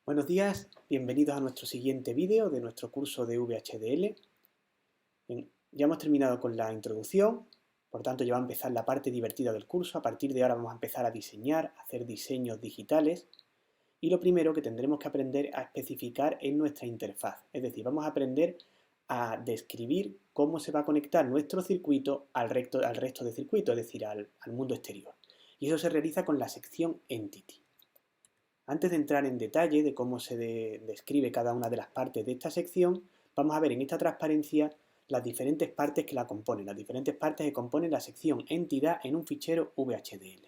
Buenos días, bienvenidos a nuestro siguiente vídeo de nuestro curso de VHDL. Bien, ya hemos terminado con la introducción, por tanto ya va a empezar la parte divertida del curso. A partir de ahora vamos a empezar a diseñar, a hacer diseños digitales y lo primero que tendremos que aprender a especificar es nuestra interfaz. Es decir, vamos a aprender a describir cómo se va a conectar nuestro circuito al resto de circuito, es decir, al mundo exterior. Y eso se realiza con la sección Entity. Antes de entrar en detalle de cómo se describe cada una de las partes de esta sección, vamos a ver en esta transparencia las diferentes partes que la componen, las diferentes partes que componen la sección entidad en un fichero VHDL.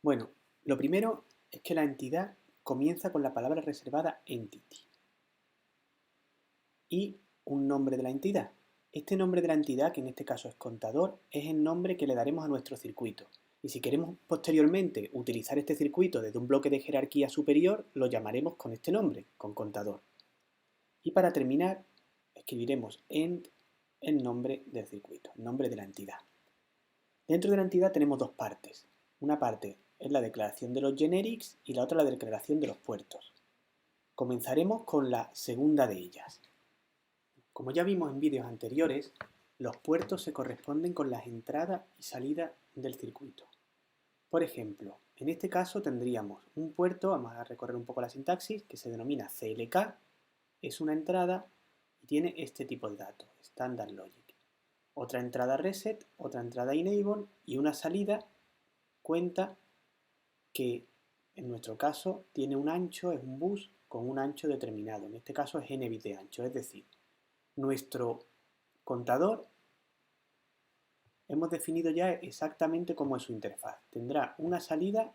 Bueno, lo primero es que la entidad comienza con la palabra reservada entity y un nombre de la entidad. Este nombre de la entidad, que en este caso es contador, es el nombre que le daremos a nuestro circuito. Y si queremos posteriormente utilizar este circuito desde un bloque de jerarquía superior, lo llamaremos con este nombre, con contador. Y para terminar, escribiremos end el nombre del circuito, el nombre de la entidad. Dentro de la entidad tenemos dos partes. Una parte es la declaración de los generics y la otra la declaración de los puertos. Comenzaremos con la segunda de ellas. Como ya vimos en vídeos anteriores, los puertos se corresponden con las entradas y salidas del circuito. Por ejemplo, en este caso tendríamos un puerto, vamos a recorrer un poco la sintaxis, que se denomina CLK, es una entrada y tiene este tipo de datos, Standard Logic. Otra entrada Reset, otra entrada Enable y una salida cuenta que en nuestro caso tiene un ancho, es un bus con un ancho determinado, en este caso es n bits de ancho, es decir, nuestro contador hemos definido ya exactamente cómo es su interfaz. Tendrá una salida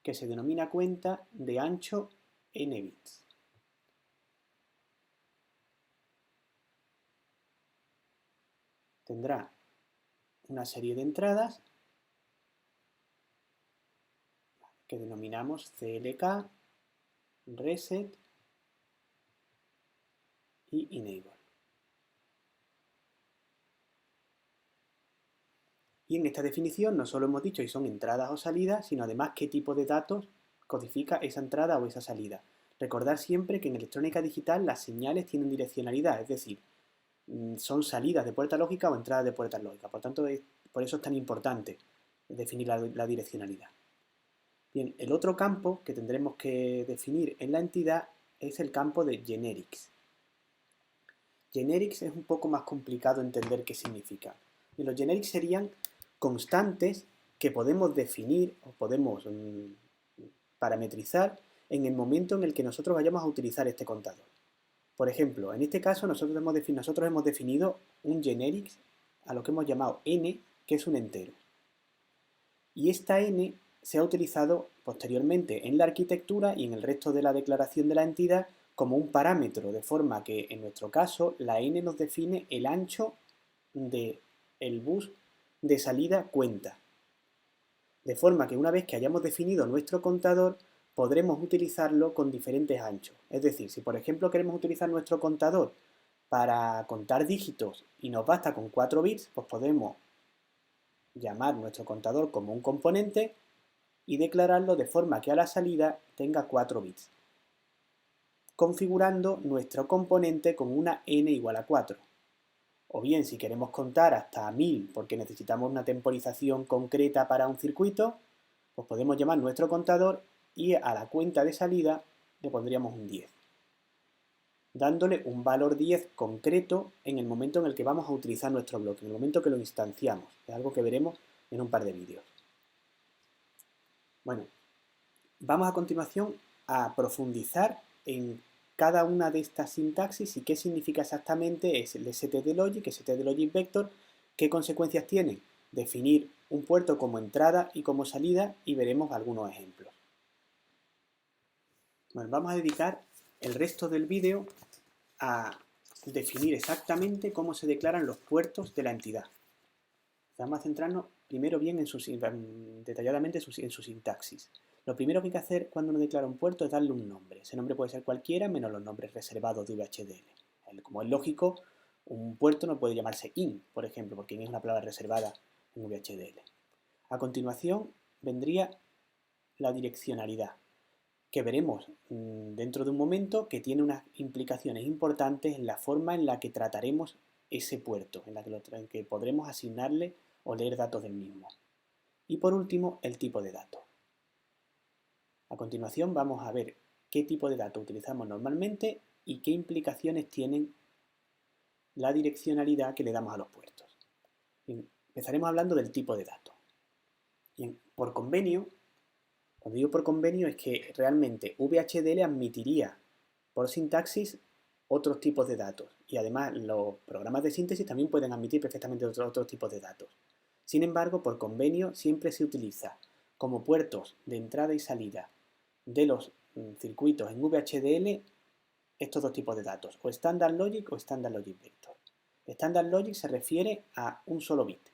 que se denomina cuenta de ancho n bits. Tendrá una serie de entradas que denominamos CLK, Reset y Enable. Y en esta definición no solo hemos dicho si son entradas o salidas, sino además qué tipo de datos codifica esa entrada o esa salida. Recordad siempre que en electrónica digital las señales tienen direccionalidad, es decir, son salidas de puerta lógica o entradas de puerta lógica. Por tanto, por eso es tan importante definir la direccionalidad. Bien, el otro campo que tendremos que definir en la entidad es el campo de generics. Generics es un poco más complicado entender qué significa. Y los generics serían constantes que podemos definir o podemos parametrizar en el momento en el que nosotros vayamos a utilizar este contador. Por ejemplo, en este caso nosotros hemos definido un generics a lo que hemos llamado n, que es un entero. Y esta n se ha utilizado posteriormente en la arquitectura y en el resto de la declaración de la entidad como un parámetro, de forma que en nuestro caso la n nos define el ancho del bus de salida cuenta. De forma que una vez que hayamos definido nuestro contador, podremos utilizarlo con diferentes anchos. Es decir, si por ejemplo queremos utilizar nuestro contador para contar dígitos y nos basta con 4 bits, pues podemos llamar nuestro contador como un componente y declararlo de forma que a la salida tenga 4 bits, configurando nuestro componente con una n igual a 4. O bien, si queremos contar hasta 1000 porque necesitamos una temporización concreta para un circuito, pues podemos llamar nuestro contador y a la cuenta de salida le pondríamos un 10, dándole un valor 10 concreto en el momento en el que vamos a utilizar nuestro bloque, en el momento que lo instanciamos. Es algo que veremos en un par de vídeos. Bueno, vamos a continuación a profundizar en cada una de estas sintaxis y qué significa exactamente es el stdlogic, stdlogic vector, qué consecuencias tiene definir un puerto como entrada y como salida y veremos algunos ejemplos. Bueno, vamos a dedicar el resto del vídeo a definir exactamente cómo se declaran los puertos de la entidad. Vamos a centrarnos primero bien detalladamente en su sintaxis. Lo primero que hay que hacer cuando uno declara un puerto es darle un nombre. Ese nombre puede ser cualquiera, menos los nombres reservados de VHDL. Como es lógico, un puerto no puede llamarse in, por ejemplo, porque in es una palabra reservada en VHDL. A continuación vendría la direccionalidad, que veremos dentro de un momento, que tiene unas implicaciones importantes en la forma en la que trataremos ese puerto, en que podremos asignarle o leer datos del mismo. Y por último, el tipo de datos. A continuación vamos a ver qué tipo de datos utilizamos normalmente y qué implicaciones tienen la direccionalidad que le damos a los puertos. Empezaremos hablando del tipo de datos. Bien, por convenio, cuando digo por convenio es que realmente VHDL admitiría por sintaxis otros tipos de datos y además los programas de síntesis también pueden admitir perfectamente otros tipos de datos. Sin embargo, por convenio siempre se utiliza como puertos de entrada y salida de los circuitos en VHDL estos dos tipos de datos, o Standard Logic o Standard Logic Vector. Standard Logic se refiere a un solo bit,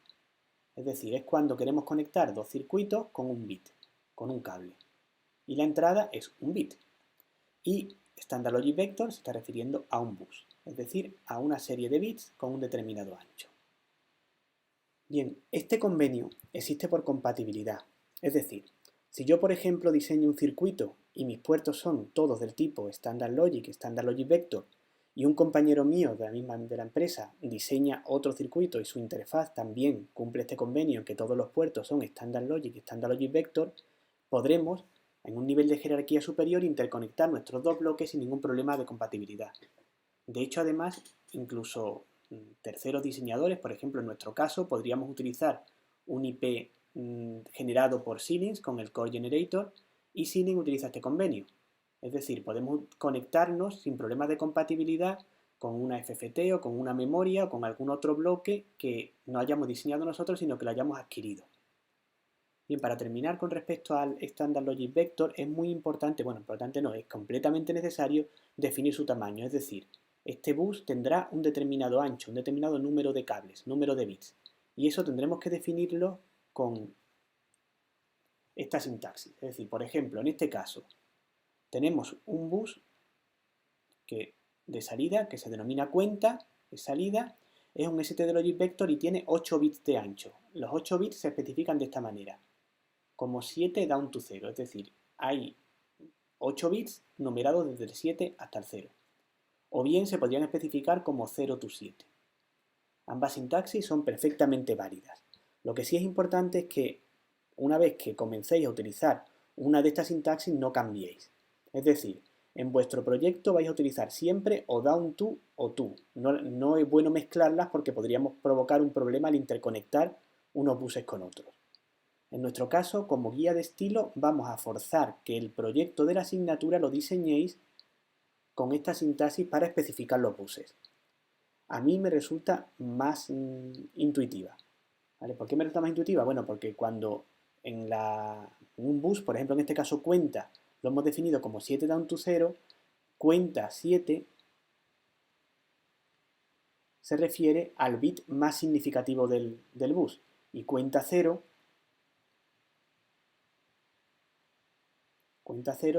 es decir, es cuando queremos conectar dos circuitos con un bit, con un cable, y la entrada es un bit. Y Standard Logic Vector se está refiriendo a un bus, es decir, a una serie de bits con un determinado ancho. Bien, este convenio existe por compatibilidad, es decir, si yo por ejemplo diseño un circuito y mis puertos son todos del tipo Standard Logic, Standard Logic Vector, y un compañero mío de la empresa diseña otro circuito y su interfaz también cumple este convenio en que todos los puertos son Standard Logic y Standard Logic Vector, podremos en un nivel de jerarquía superior interconectar nuestros dos bloques sin ningún problema de compatibilidad. De hecho, además, incluso terceros diseñadores, por ejemplo, en nuestro caso, podríamos utilizar un IP generado por Xilinx con el Core Generator y Xilinx utiliza este convenio. Es decir, podemos conectarnos sin problemas de compatibilidad con una FFT o con una memoria o con algún otro bloque que no hayamos diseñado nosotros, sino que lo hayamos adquirido. Bien, para terminar con respecto al Standard Logic Vector, es muy importante, bueno, importante no, es completamente necesario definir su tamaño, es decir, este bus tendrá un determinado ancho, un determinado número de cables, número de bits, y eso tendremos que definirlo con esta sintaxis. Es decir, por ejemplo, en este caso, tenemos un bus de salida que se denomina cuenta de salida, es un stdlogic vector y tiene 8 bits de ancho. Los 8 bits se especifican de esta manera, como 7 down to 0, es decir, hay 8 bits numerados desde el 7 hasta el 0. O bien se podrían especificar como 0 to 7. Ambas sintaxis son perfectamente válidas. Lo que sí es importante es que una vez que comencéis a utilizar una de estas sintaxis no cambiéis. Es decir, en vuestro proyecto vais a utilizar siempre o down to o to. No es bueno mezclarlas porque podríamos provocar un problema al interconectar unos buses con otros. En nuestro caso, como guía de estilo, vamos a forzar que el proyecto de la asignatura lo diseñéis con esta sintaxis para especificar los buses. A mí me resulta más intuitiva. ¿Vale? ¿Por qué me resulta más intuitiva? Bueno, porque cuando en un bus, por ejemplo, en este caso cuenta, lo hemos definido como 7 down to 0, cuenta 7 se refiere al bit más significativo del bus y cuenta 0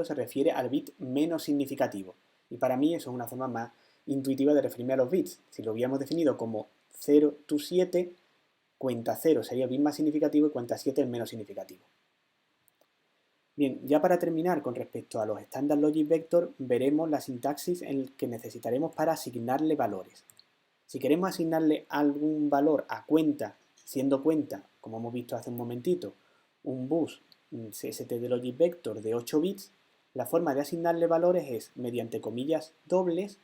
se refiere al bit menos significativo. Y para mí eso es una forma más intuitiva de referirme a los bits. Si lo hubiéramos definido como 0 to 7, cuenta 0 sería el bit más significativo y cuenta 7 el menos significativo. Bien, ya para terminar con respecto a los Standard Logic Vector, veremos la sintaxis en que necesitaremos para asignarle valores. Si queremos asignarle algún valor a cuenta, siendo cuenta, como hemos visto hace un momentito, un bus stdlogic vector de 8 bits, la forma de asignarle valores es mediante comillas dobles,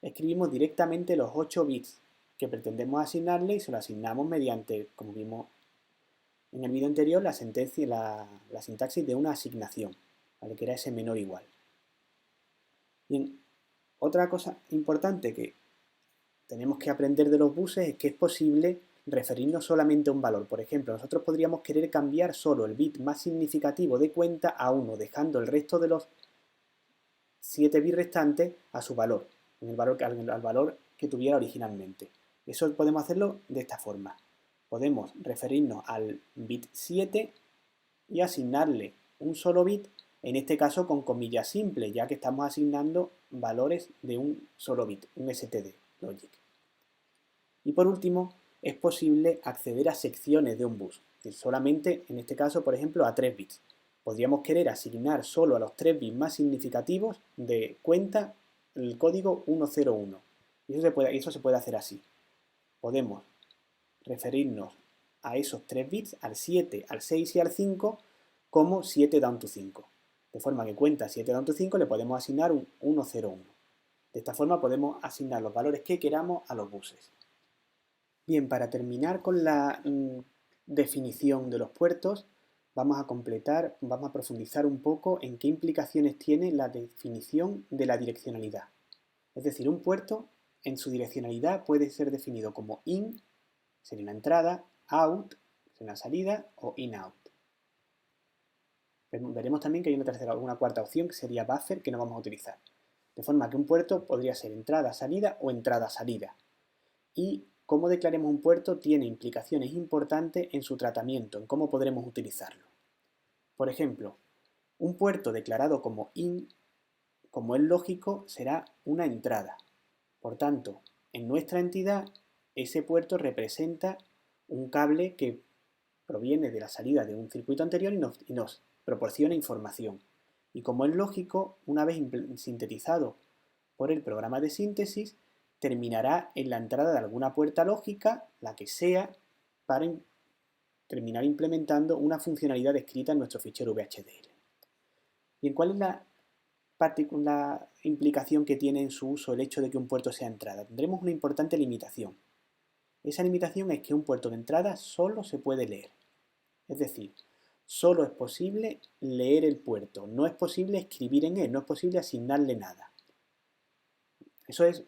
escribimos directamente los 8 bits que pretendemos asignarle y se lo asignamos mediante, como vimos en el vídeo anterior, la sintaxis de una asignación, ¿vale? Que era ese menor igual. Bien, otra cosa importante que tenemos que aprender de los buses es que es posible referirnos solamente a un valor. Por ejemplo, nosotros podríamos querer cambiar solo el bit más significativo de cuenta a 1, dejando el resto de los 7 bits restantes a su valor, al valor que tuviera originalmente. Eso podemos hacerlo de esta forma. Podemos referirnos al bit 7 y asignarle un solo bit, en este caso con comillas simples, ya que estamos asignando valores de un solo bit, un std logic. Y por último, es posible acceder a secciones de un bus. decir, solamente, en este caso, por ejemplo, a 3 bits. Podríamos querer asignar solo a los 3 bits más significativos de cuenta el código 101. Y eso se puede hacer así. Podemos referirnos a esos 3 bits, al 7, al 6 y al 5, como 7 down to 5. De forma que cuenta 7 down to 5 le podemos asignar un 101. De esta forma podemos asignar los valores que queramos a los buses. Bien, para terminar con la definición de los puertos, vamos a profundizar un poco en qué implicaciones tiene la definición de la direccionalidad. Es decir, un puerto en su direccionalidad puede ser definido como in, sería una entrada, out, sería una salida, o in-out. Veremos también que hay una cuarta opción que sería buffer, que no vamos a utilizar. De forma que un puerto podría ser entrada-salida o entrada-salida. Y cómo declaremos un puerto tiene implicaciones importantes en su tratamiento, en cómo podremos utilizarlo. Por ejemplo, un puerto declarado como in, como es lógico, será una entrada. Por tanto, en nuestra entidad, ese puerto representa un cable que proviene de la salida de un circuito anterior y nos proporciona información. Y como es lógico, una vez sintetizado por el programa de síntesis, terminará en la entrada de alguna puerta lógica, la que sea, para terminar implementando una funcionalidad escrita en nuestro fichero VHDL. Bien, ¿cuál es la implicación que tiene en su uso el hecho de que un puerto sea entrada? Tendremos una importante limitación. Esa limitación es que un puerto de entrada solo se puede leer. Es decir, solo es posible leer el puerto, no es posible escribir en él, no es posible asignarle nada. Eso es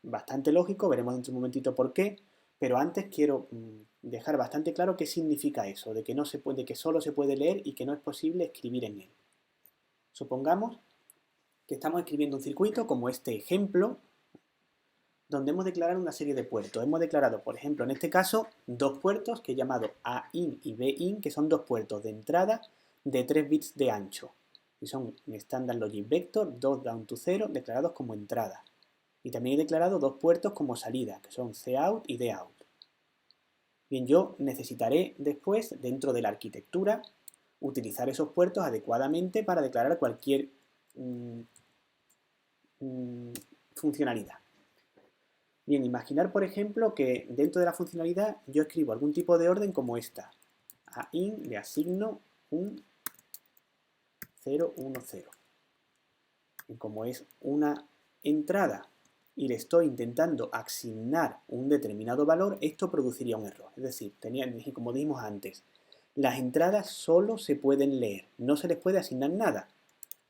bastante lógico, veremos dentro de un momentito por qué, pero antes quiero dejar bastante claro qué significa eso, de que solo se puede leer y que no es posible escribir en él. Supongamos que estamos escribiendo un circuito como este ejemplo, donde hemos declarado una serie de puertos. Hemos declarado, por ejemplo, en este caso, dos puertos que he llamado A-in y B-in, que son dos puertos de entrada de 3 bits de ancho. Y son en Standard Logic Vector, 2 down to 0, declarados como entrada. Y también he declarado dos puertos como salida, que son Cout y Dout. Bien, yo necesitaré después, dentro de la arquitectura, utilizar esos puertos adecuadamente para declarar cualquier funcionalidad. Bien, imaginar, por ejemplo, que dentro de la funcionalidad yo escribo algún tipo de orden como esta. A in le asigno un 0, 1, 0. Y como es una entrada y le estoy intentando asignar un determinado valor, esto produciría un error. Es decir, como dijimos antes, las entradas solo se pueden leer, no se les puede asignar nada.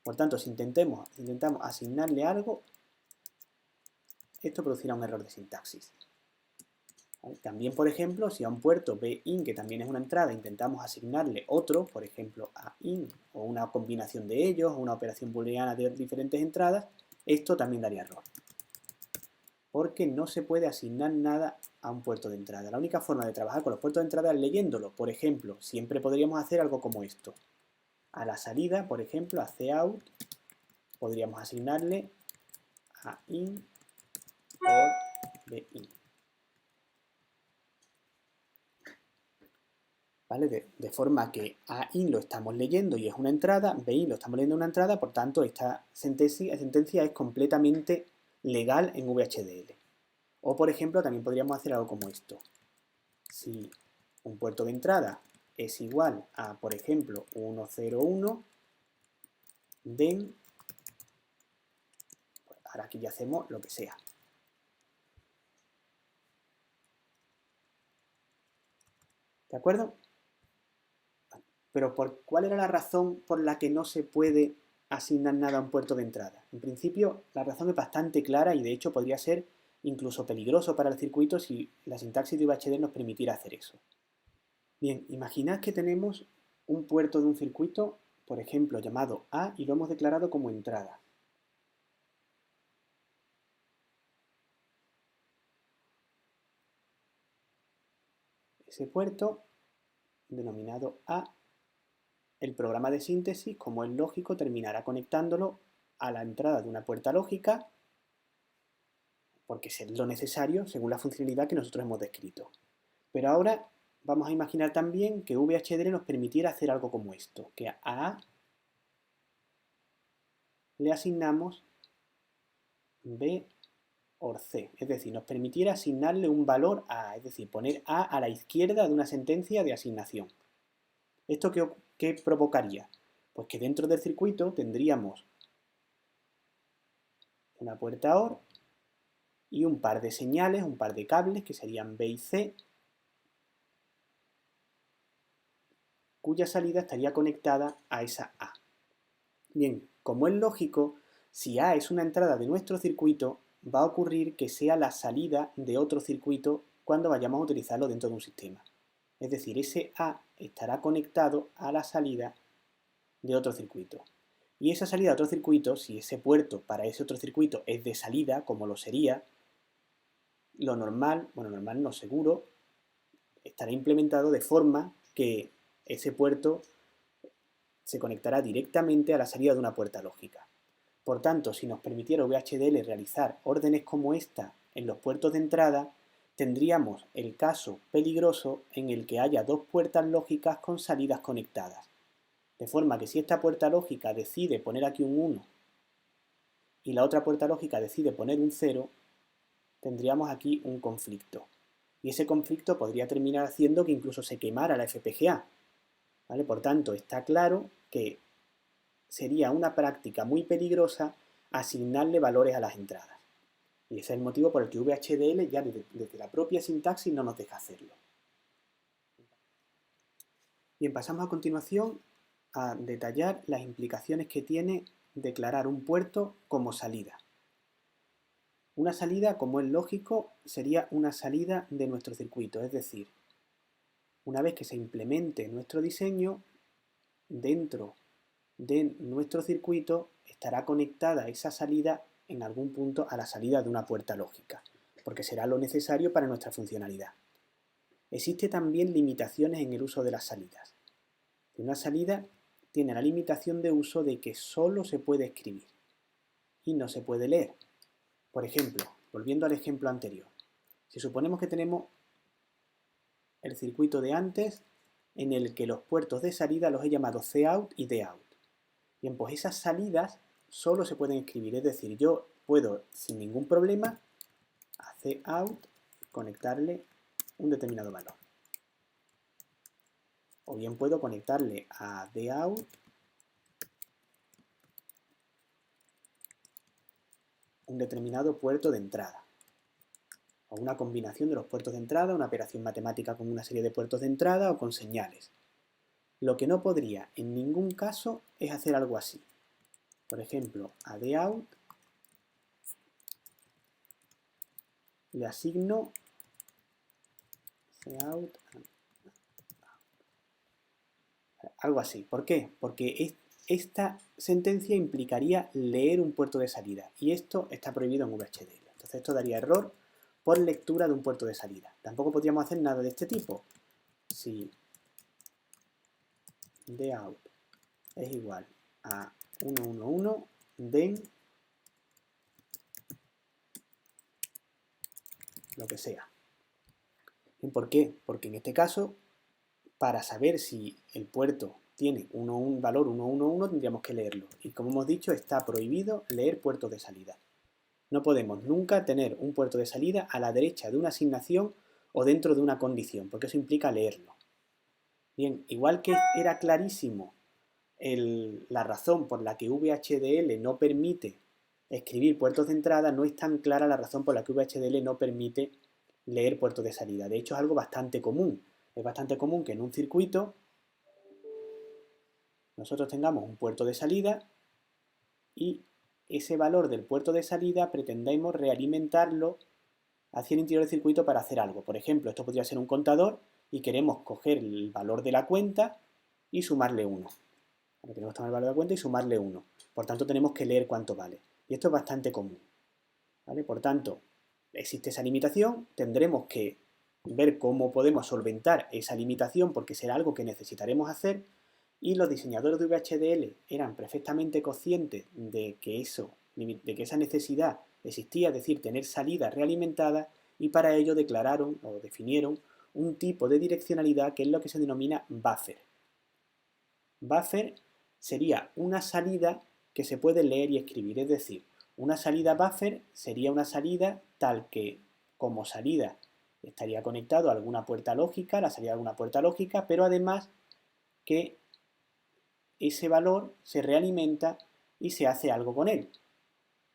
Por tanto, si intentamos asignarle algo, esto producirá un error de sintaxis. También, por ejemplo, si a un puerto bin, que también es una entrada, intentamos asignarle otro, por ejemplo, a in, o una combinación de ellos, o una operación booleana de diferentes entradas, esto también daría error. Porque no se puede asignar nada a un puerto de entrada. La única forma de trabajar con los puertos de entrada es leyéndolo. Por ejemplo, siempre podríamos hacer algo como esto. A la salida, por ejemplo, a cout, podríamos asignarle a in o bin. ¿Vale? De forma que A-in lo estamos leyendo y es una entrada, B-in lo estamos leyendo una entrada, por tanto esta sentencia es completamente legal en VHDL. O por ejemplo también podríamos hacer algo como esto. Si un puerto de entrada es igual a, por ejemplo, 101, then, pues ahora aquí ya hacemos lo que sea. ¿De acuerdo? Pero ¿cuál era la razón por la que no se puede asignar nada a un puerto de entrada? En principio, la razón es bastante clara y de hecho podría ser incluso peligroso para el circuito si la sintaxis de VHD nos permitiera hacer eso. Bien, imaginad que tenemos un puerto de un circuito, por ejemplo, llamado A y lo hemos declarado como entrada. Ese puerto, denominado A, el programa de síntesis, como es lógico, terminará conectándolo a la entrada de una puerta lógica, porque es lo necesario según la funcionalidad que nosotros hemos descrito. Pero ahora vamos a imaginar también que VHDL nos permitiera hacer algo como esto, que a A le asignamos B or C, es decir, nos permitiera asignarle un valor a A, es decir, poner A la izquierda de una sentencia de asignación. ¿Esto qué provocaría? Pues que dentro del circuito tendríamos una puerta OR y un par de señales, un par de cables que serían B y C, cuya salida estaría conectada a esa A. Bien, como es lógico, si A es una entrada de nuestro circuito, va a ocurrir que sea la salida de otro circuito cuando vayamos a utilizarlo dentro de un sistema. Es decir, ese A estará conectado a la salida de otro circuito. Y esa salida de otro circuito, si ese puerto para ese otro circuito es de salida, como lo sería, lo normal, bueno, normal no, seguro, estará implementado de forma que ese puerto se conectará directamente a la salida de una puerta lógica. Por tanto, si nos permitiera VHDL realizar órdenes como esta en los puertos de entrada, tendríamos el caso peligroso en el que haya dos puertas lógicas con salidas conectadas. De forma que si esta puerta lógica decide poner aquí un 1 y la otra puerta lógica decide poner un 0, tendríamos aquí un conflicto. Y ese conflicto podría terminar haciendo que incluso se quemara la FPGA. ¿Vale? Por tanto, está claro que sería una práctica muy peligrosa asignarle valores a las entradas. Y ese es el motivo por el que VHDL ya desde la propia sintaxis no nos deja hacerlo. Bien, pasamos a continuación a detallar las implicaciones que tiene declarar un puerto como salida. Una salida, como es lógico, sería una salida de nuestro circuito, es decir, una vez que se implemente nuestro diseño, dentro de nuestro circuito estará conectada esa salida en algún punto a la salida de una puerta lógica, porque será lo necesario para nuestra funcionalidad. Existe también limitaciones en el uso de las salidas. Una salida tiene la limitación de uso de que solo se puede escribir y no se puede leer. Por ejemplo, volviendo al ejemplo anterior, si suponemos que tenemos el circuito de antes en el que los puertos de salida los he llamado Cout y Dout. Bien, pues esas salidas solo se pueden escribir, es decir, yo puedo sin ningún problema a Cout conectarle un determinado valor. O bien puedo conectarle a Dout un determinado puerto de entrada. O una combinación de los puertos de entrada, una operación matemática con una serie de puertos de entrada o con señales. Lo que no podría en ningún caso es hacer algo así. Por ejemplo, a Dout le asigno Cout, algo así. ¿Por qué? Porque esta sentencia implicaría leer un puerto de salida y esto está prohibido en VHDL. Entonces esto daría error por lectura de un puerto de salida. Tampoco podríamos hacer nada de este tipo. Si Dout es igual a 111, then lo que sea. ¿Y por qué? Porque en este caso, para saber si el puerto tiene un valor 111, tendríamos que leerlo. Y como hemos dicho, está prohibido leer puertos de salida. No podemos nunca tener un puerto de salida a la derecha de una asignación o dentro de una condición, porque eso implica leerlo. Bien, igual que era clarísimo la razón por la que VHDL no permite escribir puertos de entrada, no es tan clara la razón por la que VHDL no permite leer puertos de salida. De hecho, es algo bastante común. Es bastante común que en un circuito nosotros tengamos un puerto de salida y ese valor del puerto de salida pretendemos realimentarlo hacia el interior del circuito para hacer algo. Por ejemplo, esto podría ser un contador y queremos coger el valor de la cuenta y sumarle 1. Queremos tomar el valor de la cuenta y sumarle 1. Por tanto, tenemos que leer cuánto vale. Y esto es bastante común. ¿Vale? Por tanto, existe esa limitación. Tendremos que ver cómo podemos solventar esa limitación porque será algo que necesitaremos hacer. Y los diseñadores de VHDL eran perfectamente conscientes de que esa necesidad existía, es decir, tener salida realimentadas, y para ello declararon o definieron un tipo de direccionalidad que es lo que se denomina buffer. Buffer sería una salida que se puede leer y escribir, es decir, una salida buffer sería una salida tal que como salida estaría conectado a alguna puerta lógica, la salida de alguna puerta lógica, pero además que ese valor se realimenta y se hace algo con él.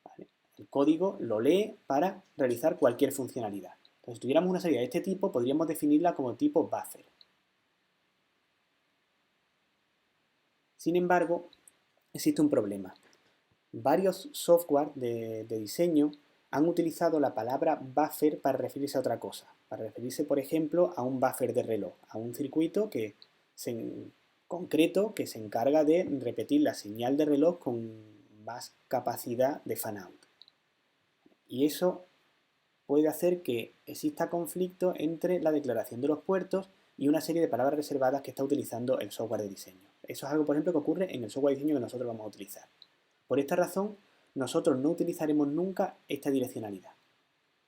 ¿Vale? El código lo lee para realizar cualquier funcionalidad. Entonces, si tuviéramos una salida de este tipo, podríamos definirla como tipo buffer. Sin embargo, existe un problema. Varios software de diseño han utilizado la palabra buffer para referirse a otra cosa. Para referirse, por ejemplo, a un buffer de reloj, a un circuito concreto que se encarga de repetir la señal de reloj con más capacidad de fan-out. Y eso puede hacer que exista conflicto entre la declaración de los puertos y una serie de palabras reservadas que está utilizando el software de diseño. Eso es algo, por ejemplo, que ocurre en el software de diseño que nosotros vamos a utilizar. Por esta razón, nosotros no utilizaremos nunca esta direccionalidad.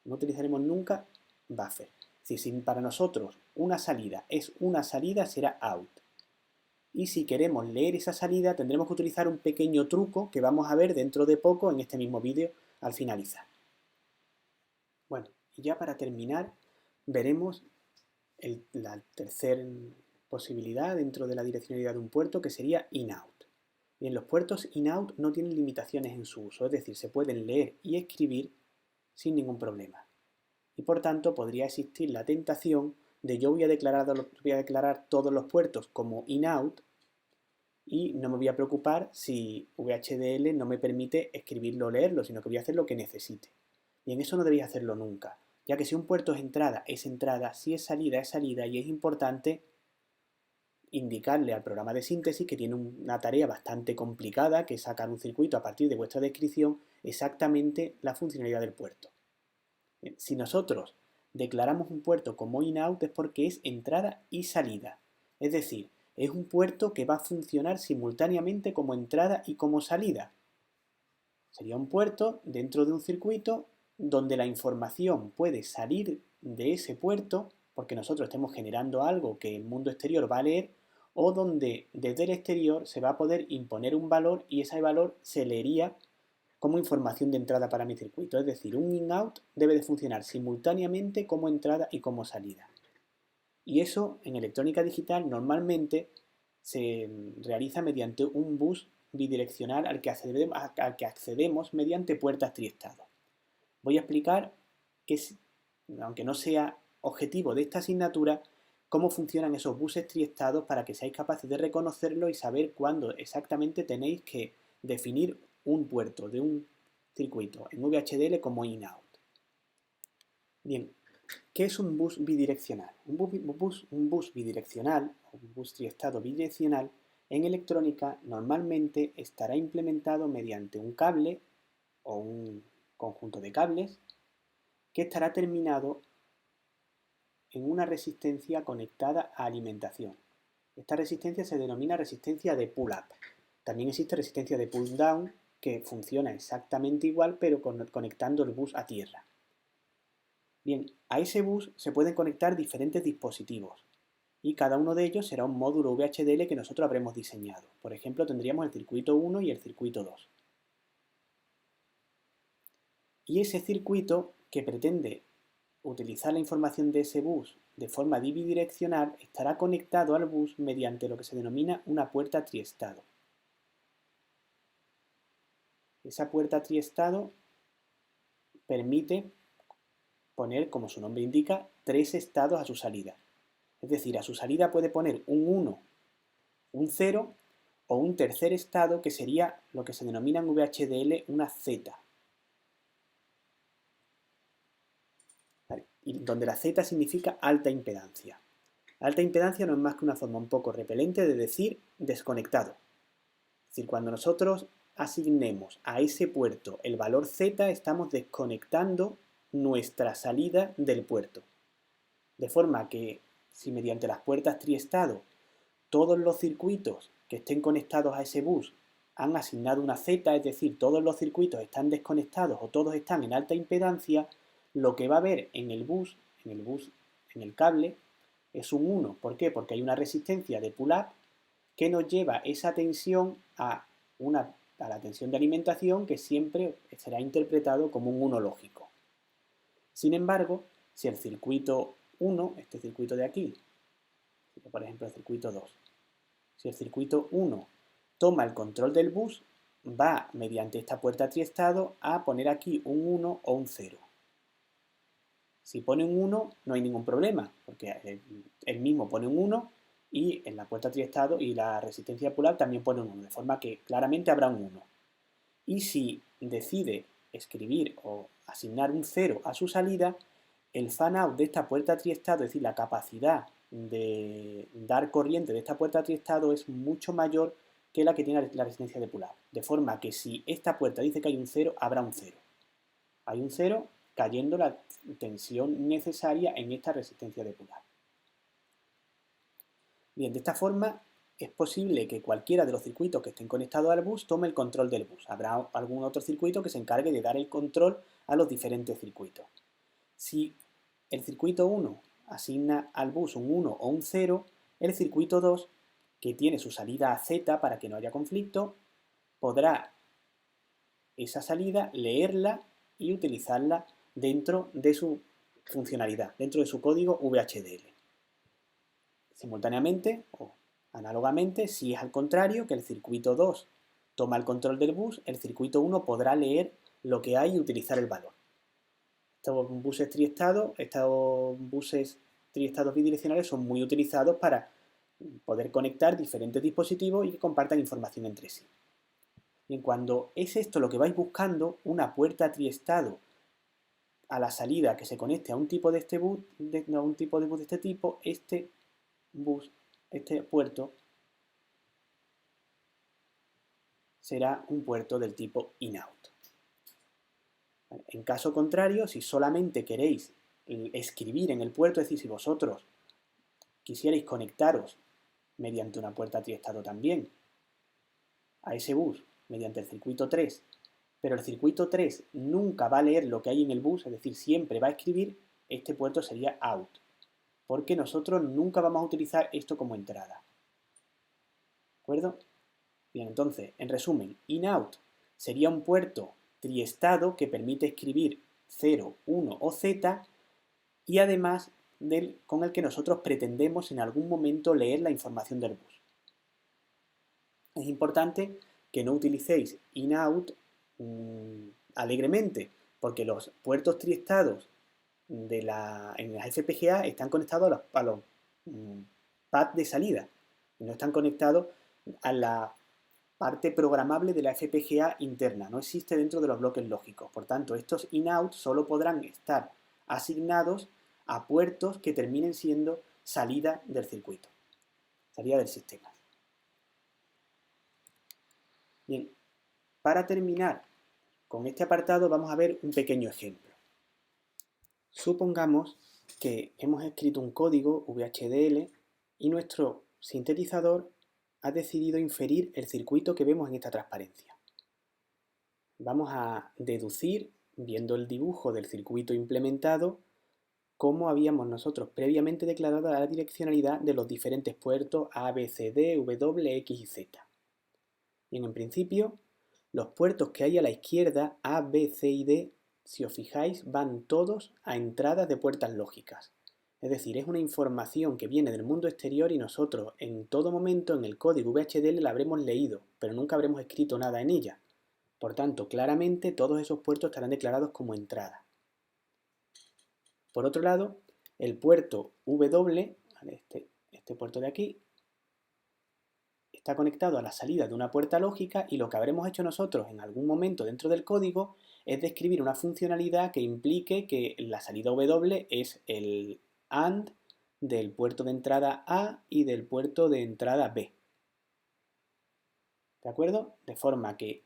No utilizaremos nunca buffer. Es decir, si para nosotros una salida es una salida, será out. Y si queremos leer esa salida, tendremos que utilizar un pequeño truco que vamos a ver dentro de poco en este mismo vídeo al finalizar. Bueno, y ya para terminar, veremos la tercera posibilidad dentro de la direccionalidad de un puerto, que sería in-out. Bien, los puertos in-out no tienen limitaciones en su uso, es decir, se pueden leer y escribir sin ningún problema. Y por tanto podría existir la tentación de yo voy a declarar todos los puertos como in-out y no me voy a preocupar si VHDL no me permite escribirlo o leerlo, sino que voy a hacer lo que necesite. Bien, eso no debéis hacerlo nunca, ya que si un puerto es entrada, si es salida, y es importante indicarle al programa de síntesis que tiene una tarea bastante complicada, que es sacar un circuito a partir de vuestra descripción exactamente la funcionalidad del puerto. Si nosotros declaramos un puerto como in-out es porque es entrada y salida, es decir, es un puerto que va a funcionar simultáneamente como entrada y como salida. Sería un puerto dentro de un circuito donde la información puede salir de ese puerto porque nosotros estemos generando algo que el mundo exterior va a leer, o donde desde el exterior se va a poder imponer un valor y ese valor se leería como información de entrada para mi circuito. Es decir, un in-out debe de funcionar simultáneamente como entrada y como salida. Y eso en electrónica digital normalmente se realiza mediante un bus bidireccional al que accedemos mediante puertas triestado. Voy a explicar que, aunque no sea objetivo de esta asignatura, cómo funcionan esos buses triestados para que seáis capaces de reconocerlo y saber cuándo exactamente tenéis que definir un puerto de un circuito en VHDL como in-out. Bien, ¿qué es un bus bidireccional? Un bus bidireccional, o un bus triestado bidireccional, en electrónica normalmente estará implementado mediante un cable o un conjunto de cables que estará terminado en una resistencia conectada a alimentación. Esta resistencia se denomina resistencia de pull-up. También existe resistencia de pull-down, que funciona exactamente igual, pero conectando el bus a tierra. Bien, a ese bus se pueden conectar diferentes dispositivos y cada uno de ellos será un módulo VHDL que nosotros habremos diseñado. Por ejemplo, tendríamos el circuito 1 y el circuito 2. Y ese circuito que pretende utilizar la información de ese bus de forma bidireccional estará conectado al bus mediante lo que se denomina una puerta triestado. Esa puerta triestado permite poner, como su nombre indica, 3 estados a su salida. Es decir, a su salida puede poner un 1, un 0 o un tercer estado que sería lo que se denomina en VHDL una Z. ¿Vale? Y donde la Z significa alta impedancia. Alta impedancia no es más que una forma un poco repelente de decir desconectado. Es decir, cuando nosotros asignemos a ese puerto el valor Z, estamos desconectando nuestra salida del puerto. De forma que si mediante las puertas triestado todos los circuitos que estén conectados a ese bus han asignado una Z, es decir, todos los circuitos están desconectados o todos están en alta impedancia, lo que va a haber en el bus, en el cable, es un 1. ¿Por qué? Porque hay una resistencia de pull-up que nos lleva esa tensión a la tensión de alimentación, que siempre será interpretado como un 1 lógico. Sin embargo, si el circuito 1, este circuito de aquí, por ejemplo el circuito 2, si el circuito 1 toma el control del bus, va mediante esta puerta triestado a poner aquí un 1 o un 0. Si pone un 1 no hay ningún problema, porque él mismo pone un 1 y en la puerta triestado y la resistencia pull-up también pone un 1, de forma que claramente habrá un 1. Y si decide escribir o asignar un 0 a su salida, el fan-out de esta puerta triestado, es decir, la capacidad de dar corriente de esta puerta triestado es mucho mayor que la que tiene la resistencia de pull-up. De forma que si esta puerta dice que hay un 0, habrá un 0. Hay un 0 cayendo la tensión necesaria en esta resistencia de pull-up. Bien, de esta forma es posible que cualquiera de los circuitos que estén conectados al bus tome el control del bus. Habrá algún otro circuito que se encargue de dar el control a los diferentes circuitos. Si el circuito 1 asigna al bus un 1 o un 0, el circuito 2, que tiene su salida a Z para que no haya conflicto, podrá esa salida leerla y utilizarla dentro de su funcionalidad, dentro de su código VHDL. Simultáneamente o análogamente, si es al contrario, que el circuito 2 toma el control del bus, el circuito 1 podrá leer lo que hay y utilizar el valor. Estos buses triestados bidireccionales son muy utilizados para poder conectar diferentes dispositivos y que compartan información entre sí. Bien, cuando es esto lo que vais buscando, una puerta triestado a la salida que se conecte a un tipo de este bus, a un tipo de bus de este tipo, este puerto será un puerto del tipo in-out. En caso contrario, si solamente queréis escribir en el puerto, es decir, si vosotros quisierais conectaros mediante una puerta triestado también a ese bus mediante el circuito 3, pero el circuito 3 nunca va a leer lo que hay en el bus, es decir, siempre va a escribir, este puerto sería out, porque nosotros nunca vamos a utilizar esto como entrada. ¿De acuerdo? Bien, entonces, en resumen, in-out sería un puerto triestado que permite escribir 0, 1 o Z y además con el que nosotros pretendemos en algún momento leer la información del bus. Es importante que no utilicéis in-out alegremente, porque los puertos triestados en las FPGA están conectados a los pads de salida, no están conectados a la parte programable de la FPGA interna, no existe dentro de los bloques lógicos. Por tanto, estos in-out solo podrán estar asignados a puertos que terminen siendo salida del circuito, salida del sistema. Bien, para terminar con este apartado vamos a ver un pequeño ejemplo. Supongamos que hemos escrito un código VHDL y nuestro sintetizador ha decidido inferir el circuito que vemos en esta transparencia. Vamos a deducir, viendo el dibujo del circuito implementado, cómo habíamos nosotros previamente declarado la direccionalidad de los diferentes puertos A, B, C, D, W, X y Z. Bien, en principio, los puertos que hay a la izquierda, A, B, C y D, si os fijáis, van todos a entradas de puertas lógicas. Es decir, es una información que viene del mundo exterior y nosotros en todo momento en el código VHDL la habremos leído, pero nunca habremos escrito nada en ella. Por tanto, claramente todos esos puertos estarán declarados como entrada. Por otro lado, el puerto W, este puerto de aquí, está conectado a la salida de una puerta lógica y lo que habremos hecho nosotros en algún momento dentro del código es describir una funcionalidad que implique que la salida W es el AND del puerto de entrada A y del puerto de entrada B. ¿De acuerdo? De forma que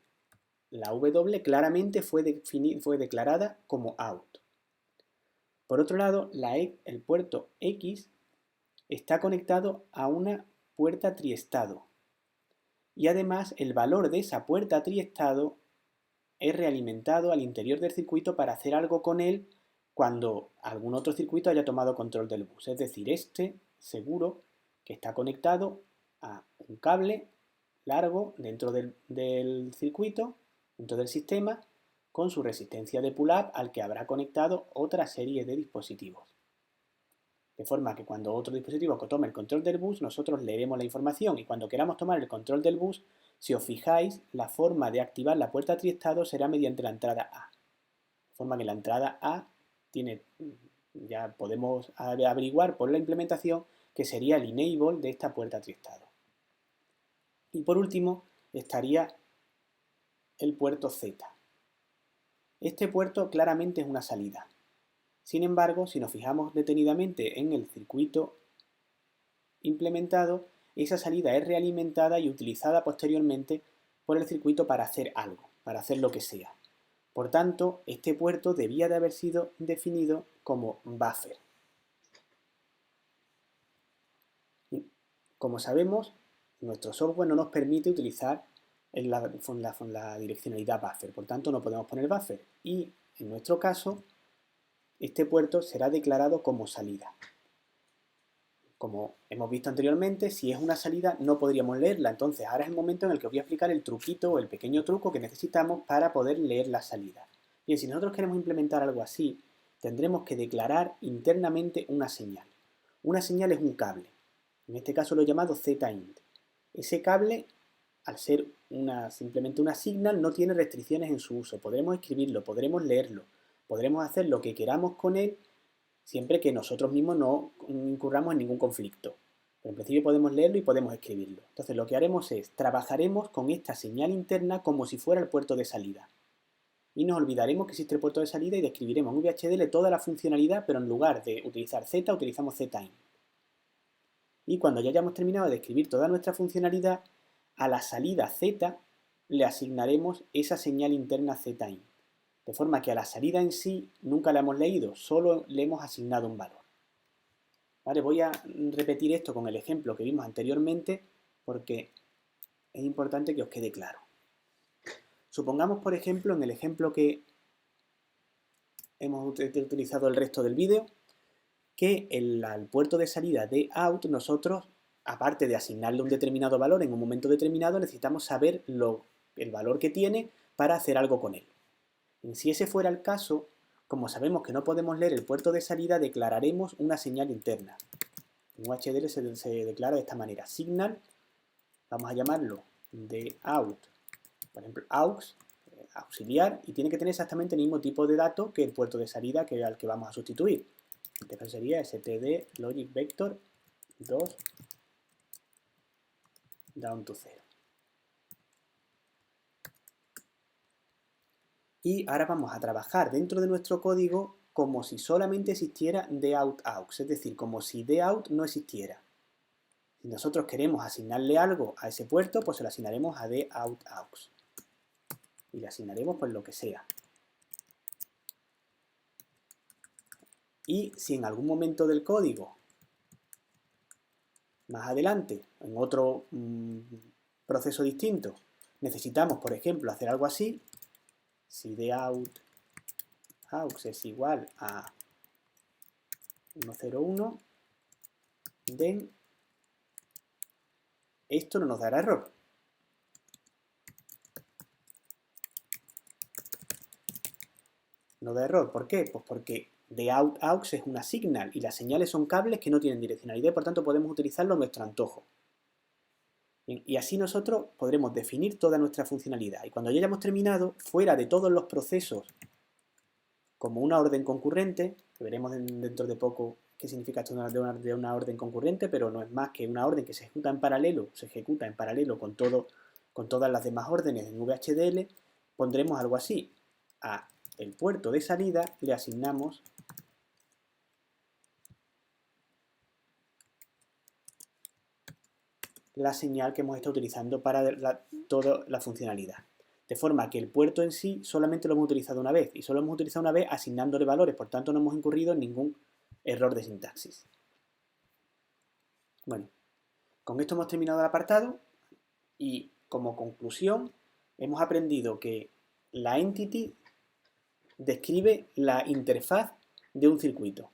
la W claramente fue declarada como out. Por otro lado, el puerto X está conectado a una puerta triestado. Y además el valor de esa puerta triestado es realimentado al interior del circuito para hacer algo con él cuando algún otro circuito haya tomado control del bus. Es decir, este seguro que está conectado a un cable largo dentro del circuito, dentro del sistema, con su resistencia de pull-up al que habrá conectado otra serie de dispositivos. De forma que cuando otro dispositivo tome el control del bus, nosotros leeremos la información y cuando queramos tomar el control del bus, si os fijáis, la forma de activar la puerta triestado será mediante la entrada A. De forma que la entrada A tiene, ya podemos averiguar por la implementación que sería el enable de esta puerta triestado. Y por último estaría el puerto Z. Este puerto claramente es una salida. Sin embargo, si nos fijamos detenidamente en el circuito implementado, esa salida es realimentada y utilizada posteriormente por el circuito para hacer algo, para hacer lo que sea. Por tanto, este puerto debía de haber sido definido como buffer. Como sabemos, nuestro software no nos permite utilizar la direccionalidad buffer, por tanto no podemos poner buffer y en nuestro caso este puerto será declarado como salida. Como hemos visto anteriormente, si es una salida no podríamos leerla, entonces ahora es el momento en el que os voy a explicar el truquito o el pequeño truco que necesitamos para poder leer la salida. Bien, si nosotros queremos implementar algo así, tendremos que declarar internamente una señal. Una señal es un cable, en este caso lo he llamado zint. Ese cable, al ser simplemente una signal, no tiene restricciones en su uso. Podremos escribirlo, podremos leerlo, podremos hacer lo que queramos con él, siempre que nosotros mismos no incurramos en ningún conflicto. Pero en principio podemos leerlo y podemos escribirlo. Entonces lo que haremos es, trabajaremos con esta señal interna como si fuera el puerto de salida. Y nos olvidaremos que existe el puerto de salida y describiremos en VHDL toda la funcionalidad, pero en lugar de utilizar Z, utilizamos zint. Y cuando ya hayamos terminado de escribir toda nuestra funcionalidad, a la salida Z le asignaremos esa señal interna zint. De forma que a la salida en sí nunca la hemos leído, solo le hemos asignado un valor. Vale, voy a repetir esto con el ejemplo que vimos anteriormente porque es importante que os quede claro. Supongamos, por ejemplo, en el ejemplo que hemos utilizado el resto del vídeo, que al puerto de salida de out nosotros, aparte de asignarle un determinado valor en un momento determinado, necesitamos saber el valor que tiene para hacer algo con él. Y si ese fuera el caso, como sabemos que no podemos leer el puerto de salida, declararemos una señal interna. En UHDL se declara de esta manera. Signal, vamos a llamarlo de out, por ejemplo, aux, auxiliar, y tiene que tener exactamente el mismo tipo de dato que el puerto de salida al que vamos a sustituir. En este caso sería std logic vector 2 down to 0. Y ahora vamos a trabajar dentro de nuestro código como si solamente existiera dout-aux, es decir, como si dout no existiera. Si nosotros queremos asignarle algo a ese puerto, pues se lo asignaremos a dout-aux. Y le asignaremos pues lo que sea. Y si en algún momento del código, más adelante, en otro proceso distinto, necesitamos, por ejemplo, hacer algo así, si dout aux es igual a 101, then esto no nos dará error. No da error, ¿por qué? Pues porque dout-aux es una signal y las señales son cables que no tienen direccionalidad y por tanto podemos utilizarlo a nuestro antojo. Bien, y así nosotros podremos definir toda nuestra funcionalidad y cuando ya hayamos terminado, fuera de todos los procesos, como una orden concurrente, que veremos dentro de poco qué significa esto de una orden concurrente, pero no es más que una orden que se ejecuta en paralelo con todas las demás órdenes en VHDL, pondremos algo así. A el puerto de salida le asignamos la señal que hemos estado utilizando para toda la funcionalidad. De forma que el puerto en sí solamente lo hemos utilizado una vez y solo hemos utilizado una vez asignándole valores, por tanto no hemos incurrido en ningún error de sintaxis. Bueno, con esto hemos terminado el apartado y como conclusión hemos aprendido que la entity describe la interfaz de un circuito.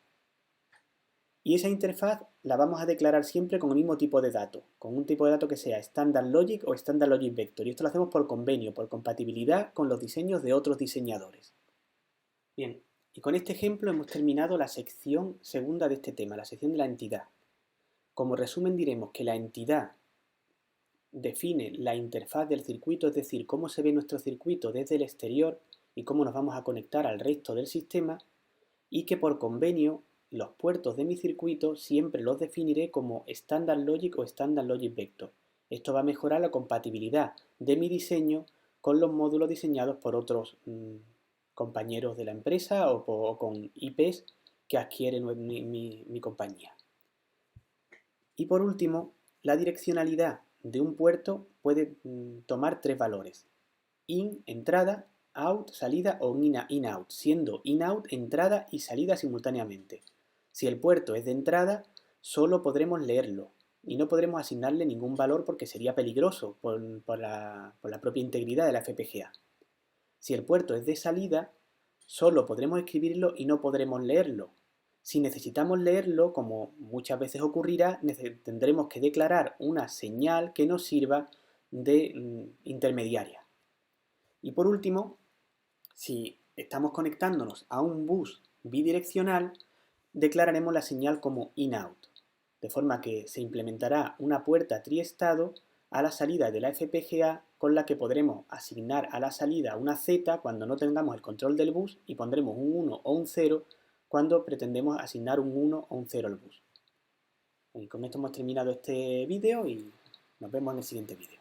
Y esa interfaz la vamos a declarar siempre con el mismo tipo de dato, con un tipo de dato que sea Standard Logic o Standard Logic Vector. Y esto lo hacemos por convenio, por compatibilidad con los diseños de otros diseñadores. Bien, y con este ejemplo hemos terminado la sección segunda de este tema, la sección de la entidad. Como resumen diremos que la entidad define la interfaz del circuito, es decir, cómo se ve nuestro circuito desde el exterior y cómo nos vamos a conectar al resto del sistema, y que por convenio los puertos de mi circuito siempre los definiré como Standard Logic o Standard Logic Vector. Esto va a mejorar la compatibilidad de mi diseño con los módulos diseñados por otros compañeros de la empresa o con IPs que adquiere mi compañía. Y por último, la direccionalidad de un puerto puede tomar tres valores: in, entrada, out, salida o in-out, siendo in-out entrada y salida simultáneamente. Si el puerto es de entrada, solo podremos leerlo y no podremos asignarle ningún valor porque sería peligroso por la propia integridad de la FPGA. Si el puerto es de salida, solo podremos escribirlo y no podremos leerlo. Si necesitamos leerlo, como muchas veces ocurrirá, tendremos que declarar una señal que nos sirva de intermediaria. Y por último, si estamos conectándonos a un bus bidireccional, declararemos la señal como in-out, de forma que se implementará una puerta triestado a la salida de la FPGA con la que podremos asignar a la salida una Z cuando no tengamos el control del bus y pondremos un 1 o un 0 cuando pretendemos asignar un 1 o un 0 al bus. Y con esto hemos terminado este vídeo y nos vemos en el siguiente vídeo.